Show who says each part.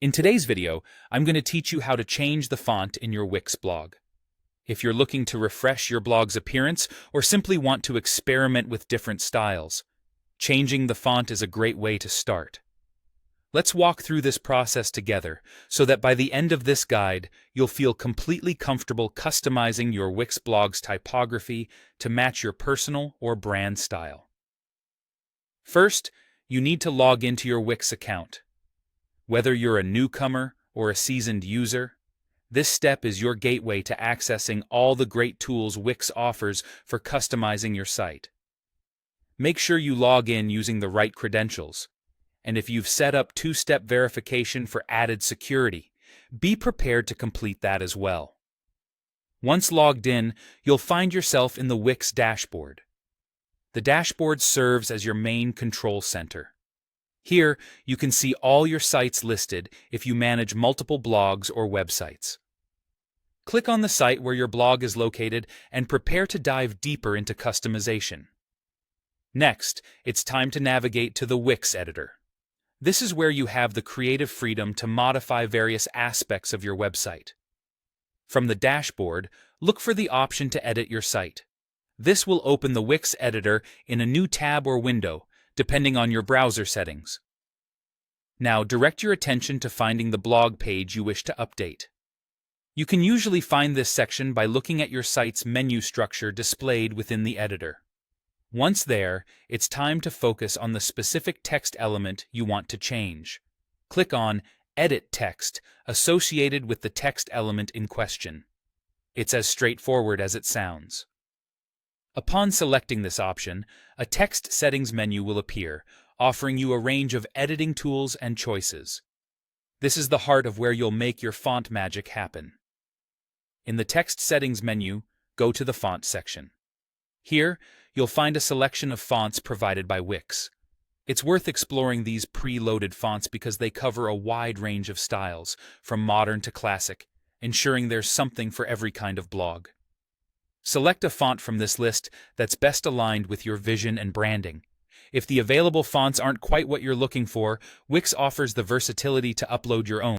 Speaker 1: In today's video, I'm going to teach you how to change the font in your Wix blog. If you're looking to refresh your blog's appearance or simply want to experiment with different styles, changing the font is a great way to start. Let's walk through this process together so that by the end of this guide, you'll feel completely comfortable customizing your Wix blog's typography to match your personal or brand style. First, you need to log into your Wix account. Whether you're a newcomer or a seasoned user, this step is your gateway to accessing all the great tools Wix offers for customizing your site. Make sure you log in using the right credentials, and if you've set up two-step verification for added security, be prepared to complete that as well. Once logged in, you'll find yourself in the Wix dashboard. The dashboard serves as your main control center. Here, you can see all your sites listed if you manage multiple blogs or websites. Click on the site where your blog is located and prepare to dive deeper into customization. Next, it's time to navigate to the Wix editor. This is where you have the creative freedom to modify various aspects of your website. From the dashboard, look for the option to edit your site. This will open the Wix editor in a new tab or window, depending on your browser settings. Now direct your attention to finding the blog page you wish to update. You can usually find this section by looking at your site's menu structure displayed within the editor. Once there, it's time to focus on the specific text element you want to change. Click on Edit Text associated with the text element in question. It's as straightforward as it sounds. Upon selecting this option, a text settings menu will appear, offering you a range of editing tools and choices. This is the heart of where you'll make your font magic happen. In the text settings menu, go to the font section. Here, you'll find a selection of fonts provided by Wix. It's worth exploring these pre-loaded fonts because they cover a wide range of styles, from modern to classic, ensuring there's something for every kind of blog. Select a font from this list that's best aligned with your vision and branding. If the available fonts aren't quite what you're looking for, Wix offers the versatility to upload your own.